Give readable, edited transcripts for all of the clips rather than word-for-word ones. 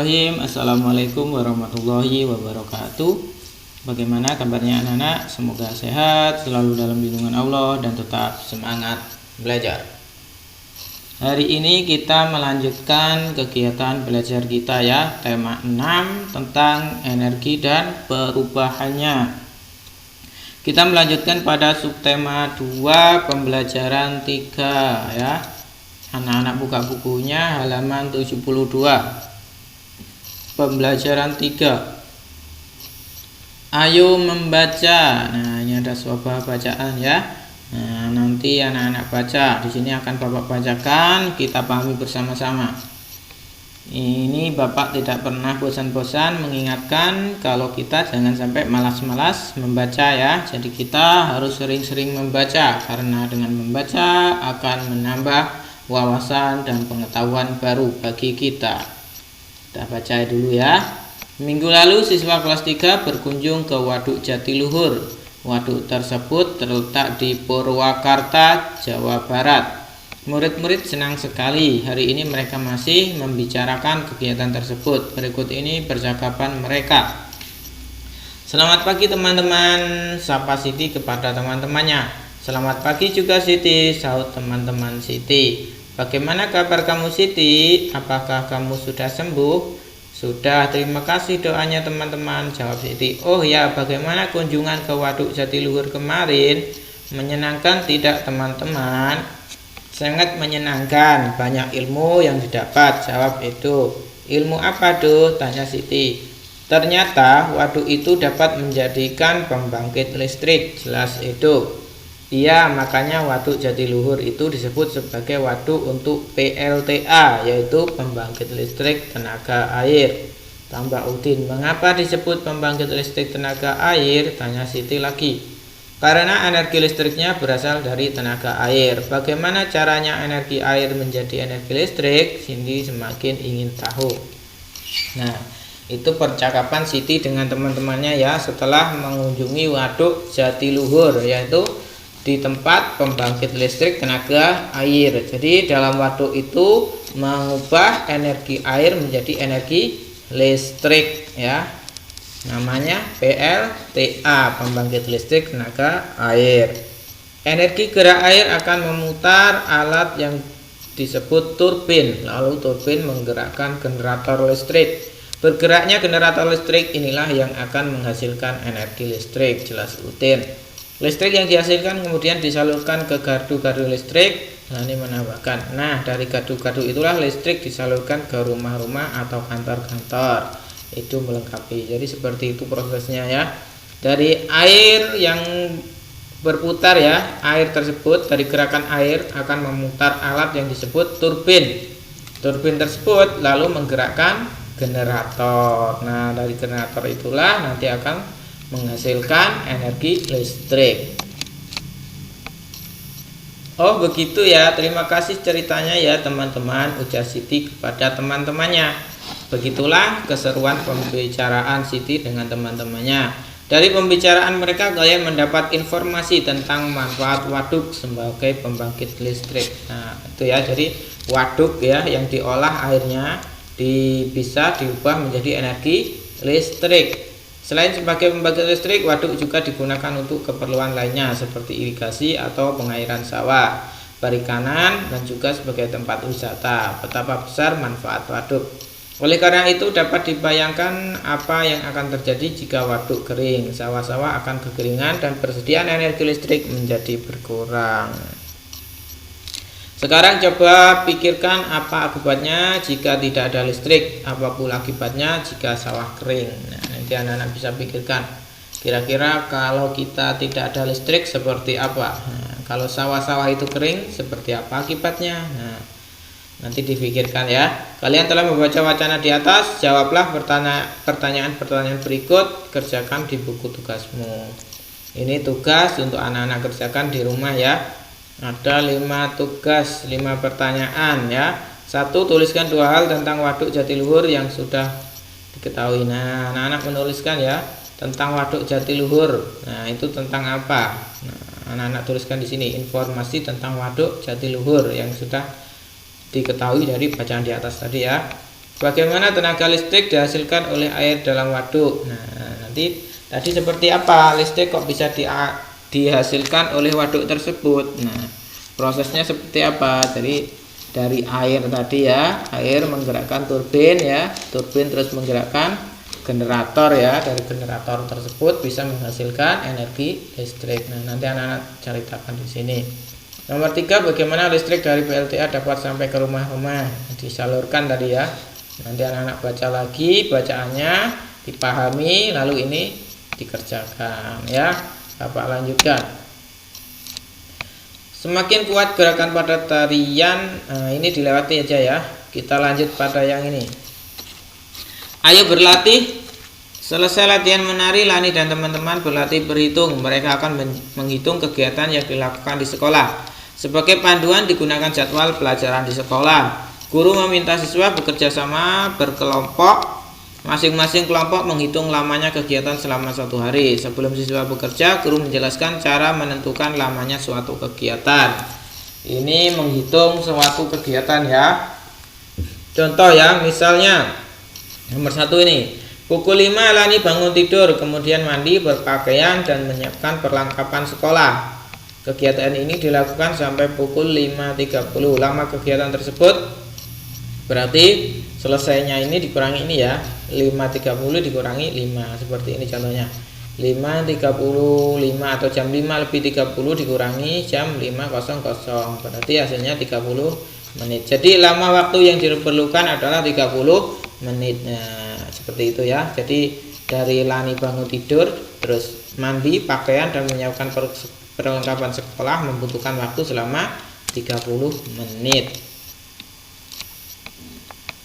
Bismillahirrahmanirrahim. Assalamualaikum warahmatullahi wabarakatuh. Bagaimana kabarnya anak-anak? Semoga sehat, selalu dalam lindungan Allah, dan tetap semangat belajar. Hari ini kita melanjutkan kegiatan belajar kita ya, tema 6 tentang energi dan perubahannya. Kita melanjutkan pada subtema 2 pembelajaran 3 ya. Anak-anak buka bukunya halaman 72. Pembelajaran 3. Ayo membaca. Nah, ini ada sebuah bacaan ya. Nah, nanti anak-anak baca. Di sini akan Bapak bacakan, kita pahami bersama-sama. Ini Bapak tidak pernah bosan-bosan mengingatkan kalau kita jangan sampai malas-malas membaca ya. Jadi kita harus sering-sering membaca, karena dengan membaca akan menambah wawasan dan pengetahuan baru bagi kita. Kita baca dulu ya. Minggu lalu siswa kelas 3 berkunjung ke Waduk Jatiluhur. Waduk tersebut terletak di Purwakarta, Jawa Barat. Murid-murid senang sekali. Hari ini mereka masih membicarakan kegiatan tersebut. Berikut ini percakapan mereka. Selamat pagi teman-teman, sapa Siti kepada teman-temannya. Selamat pagi juga Siti, sahut teman-teman Siti. Bagaimana kabar kamu Siti? Apakah kamu sudah sembuh? Sudah, terima kasih doanya teman-teman, jawab Siti. Oh ya, bagaimana kunjungan ke Waduk Jatiluhur kemarin? Menyenangkan tidak teman-teman? Sangat menyenangkan, banyak ilmu yang didapat, jawab itu. Ilmu apa tuh? Tanya Siti. Ternyata waduk itu dapat menjadikan pembangkit listrik, jelas itu. Iya, makanya Waduk Jatiluhur itu disebut sebagai waduk untuk PLTA, yaitu pembangkit listrik tenaga air. Tambah Udin, mengapa disebut pembangkit listrik tenaga air? Tanya Siti lagi. Karena energi listriknya berasal dari tenaga air. Bagaimana caranya energi air menjadi energi listrik? Siti semakin ingin tahu. Nah, itu percakapan Siti dengan teman-temannya ya setelah mengunjungi Waduk Jatiluhur, yaitu di tempat pembangkit listrik tenaga air. Jadi dalam waduk itu mengubah energi air menjadi energi listrik ya. Namanya PLTA, pembangkit listrik tenaga air. Energi gerak air akan memutar alat yang disebut turbin. Lalu turbin menggerakkan generator listrik. Bergeraknya generator listrik inilah yang akan menghasilkan energi listrik, jelas Udin. Listrik yang dihasilkan kemudian disalurkan ke gardu-gardu listrik. Nah, ini menambahkan. Nah, dari gardu-gardu itulah listrik disalurkan ke rumah-rumah atau kantor-kantor. Itu melengkapi. Jadi seperti itu prosesnya ya. Dari air yang berputar ya, air tersebut dari gerakan air akan memutar alat yang disebut turbin. Turbin tersebut lalu menggerakkan generator. Nah, dari generator itulah nanti akan menghasilkan energi listrik. Oh begitu ya, terima kasih ceritanya ya teman-teman, ujar Siti kepada teman-temannya. Begitulah keseruan pembicaraan Siti dengan teman-temannya. Dari pembicaraan mereka kalian mendapat informasi tentang manfaat waduk sebagai pembangkit listrik. Nah itu ya, jadi waduk ya yang diolah airnya bisa diubah menjadi energi listrik. Selain sebagai pembangkit listrik, waduk juga digunakan untuk keperluan lainnya seperti irigasi atau pengairan sawah, perikanan, dan juga sebagai tempat wisata. Betapa besar manfaat waduk. Oleh karena itu dapat dibayangkan apa yang akan terjadi jika waduk kering. Sawah-sawah akan kekeringan dan persediaan energi listrik menjadi berkurang. Sekarang coba pikirkan apa akibatnya jika tidak ada listrik, apa pula akibatnya jika sawah kering. Nah, nanti anak-anak bisa pikirkan kira-kira kalau kita tidak ada listrik seperti apa. Nah, kalau sawah-sawah itu kering seperti apa akibatnya. Nah, nanti dipikirkan ya. Kalian telah membaca wacana di atas, jawablah pertanyaan-pertanyaan berikut, kerjakan di buku tugasmu. Ini tugas untuk anak-anak kerjakan di rumah ya. Ada 5 tugas, 5 pertanyaan ya. 1, tuliskan 2 hal tentang Waduk Jatiluhur yang sudah diketahui. Nah, anak-anak menuliskan ya tentang Waduk Jatiluhur. Nah, itu tentang apa? Nah, anak-anak tuliskan di sini informasi tentang Waduk Jatiluhur yang sudah diketahui dari bacaan di atas tadi ya. Bagaimana tenaga listrik dihasilkan oleh air dalam waduk? Nah, nanti tadi seperti apa listrik kok bisa dihasilkan oleh waduk tersebut? Nah, prosesnya seperti apa? Jadi dari air tadi ya, air menggerakkan turbin ya, turbin terus menggerakkan generator ya, dari generator tersebut bisa menghasilkan energi listrik. Nah, nanti anak-anak ceritakan di sini. Nomor 3, bagaimana listrik dari PLTA dapat sampai ke rumah-rumah? Disalurkan tadi ya. Nanti anak-anak baca lagi, bacaannya dipahami, lalu ini dikerjakan ya. Bapak lanjutkan. Semakin kuat gerakan pada tarian, ini dilewati aja ya. Kita lanjut pada yang ini. Ayo berlatih. Selesai latihan menari, Lani dan teman-teman berlatih berhitung. Mereka akan menghitung kegiatan yang dilakukan di sekolah. Sebagai panduan digunakan jadwal pelajaran di sekolah. Guru meminta siswa bekerja sama berkelompok. Masing-masing kelompok menghitung lamanya kegiatan selama 1 hari. Sebelum siswa bekerja, guru menjelaskan cara menentukan lamanya suatu kegiatan. Ini menghitung suatu kegiatan ya. Contoh ya, misalnya nomor 1 ini. Pukul 5 Lani bangun tidur, kemudian mandi, berpakaian, dan menyiapkan perlengkapan sekolah. Kegiatan ini dilakukan sampai pukul 5.30. Lama kegiatan tersebut berarti selesainya ini dikurangi ini ya, 5.30 dikurangi 5, seperti ini contohnya. 5.35 atau jam 5:30 dikurangi jam 5.00, berarti hasilnya 30 menit. Jadi lama waktu yang diperlukan adalah 30 menit. Nah, seperti itu ya. Jadi dari Lani bangun tidur, terus mandi, pakaian, dan menyiapkan perlengkapan sekolah membutuhkan waktu selama 30 menit.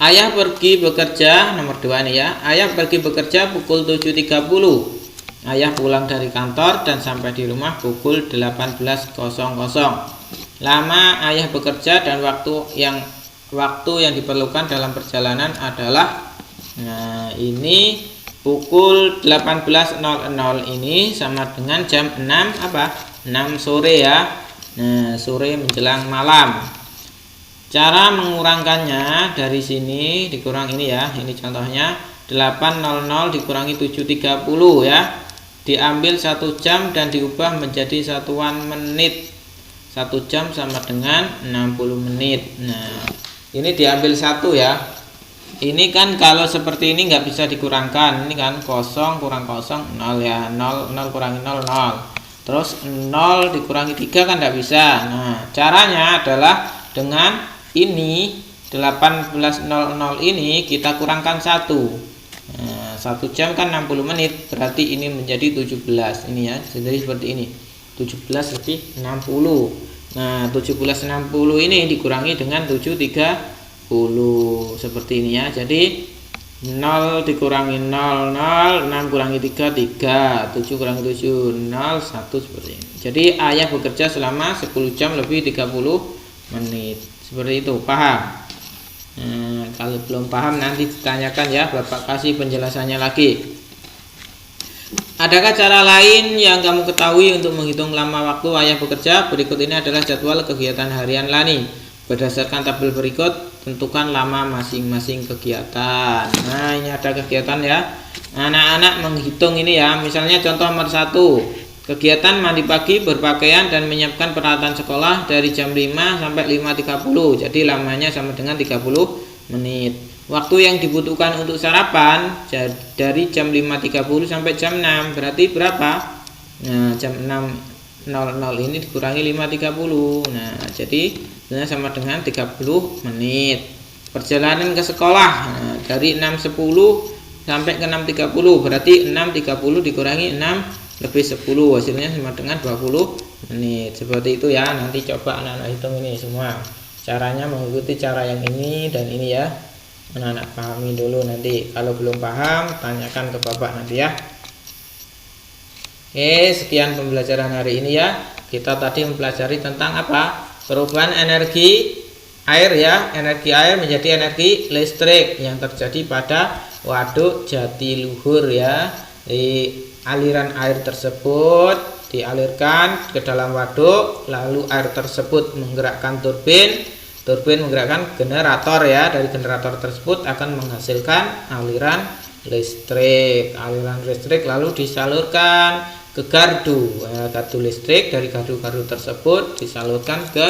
Ayah pergi bekerja, nomor 2 nih ya. Ayah pergi bekerja pukul 7.30. Ayah pulang dari kantor dan sampai di rumah pukul 18.00. Lama ayah bekerja dan waktu yang diperlukan dalam perjalanan adalah, nah ini pukul 18.00 ini sama dengan jam 6 apa? 6 sore ya. Nah, sore menjelang malam. Cara mengurangkannya dari sini dikurang ini ya. Ini contohnya 8.00 dikurangi 7.30 ya. Diambil 1 jam dan diubah menjadi satuan menit. 1 jam sama dengan 60 menit. Nah, ini diambil 1 ya. Ini kan kalau seperti ini nggak bisa dikurangkan. Ini kan 0 kurang 0 0 ya. 0 kurangi 0 0. Terus 0 dikurangi 3 kan nggak bisa. Nah, caranya adalah dengan ini 18.00 ini kita kurangkan 1. Nah, 1 jam kan 60 menit, berarti ini menjadi 17 ini ya. Jadi seperti ini, 17 lebih 60. Nah, 17.60 ini dikurangi dengan 7.30 seperti ini ya. Jadi 0 dikurangi 0 0, 6 kurangi 3 3, 7 kurangi 7 0, 1 seperti ini. Jadi ayah bekerja selama 10 jam lebih 30 menit. Seperti itu, paham? Kalau belum paham nanti ditanyakan ya, Bapak kasih penjelasannya lagi. Adakah cara lain yang kamu ketahui untuk menghitung lama waktu ayah bekerja? Berikut ini adalah jadwal kegiatan harian Lani. Berdasarkan tabel berikut, tentukan lama masing-masing kegiatan. Nah, ini ada kegiatan ya. Anak-anak menghitung ini ya. Misalnya contoh nomor 1. Kegiatan mandi pagi, berpakaian, dan menyiapkan peralatan sekolah dari jam 5 sampai 5.30. Jadi lamanya sama dengan 30 menit. Waktu yang dibutuhkan untuk sarapan dari jam 5.30 sampai jam 6. Berarti berapa? Nah, jam 6.00 ini dikurangi 5.30. Nah, jadi ini sama dengan 30 menit. Perjalanan ke sekolah, nah, dari 6.10 sampai ke 6.30. Berarti 6.30 dikurangi 6 lebih 10, hasilnya sama dengan 20 menit. Seperti itu ya. Nanti coba anak-anak hitung ini semua. Caranya mengikuti cara yang ini dan ini ya. Anak-anak pahami dulu, nanti kalau belum paham tanyakan ke Bapak nanti ya. Oke, sekian pembelajaran hari ini ya. Kita tadi mempelajari tentang apa? Perubahan energi air ya. Energi air menjadi energi listrik yang terjadi pada waduk Jatiluhur ya. Di aliran air tersebut dialirkan ke dalam waduk, lalu air tersebut menggerakkan turbin, Turbin menggerakkan generator ya. Dari generator tersebut akan menghasilkan aliran listrik. Aliran listrik lalu disalurkan ke gardu. Gardu listrik dari gardu-gardu tersebut disalurkan ke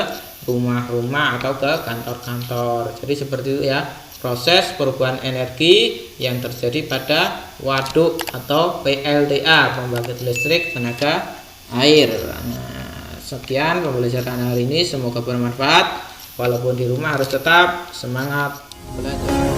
rumah-rumah atau ke kantor-kantor. Jadi seperti itu ya proses perubahan energi yang terjadi pada waduk atau PLTA, pembangkit listrik tenaga air. Sekian pembelajaran hari ini, semoga bermanfaat. Walaupun di rumah harus tetap semangat belajar.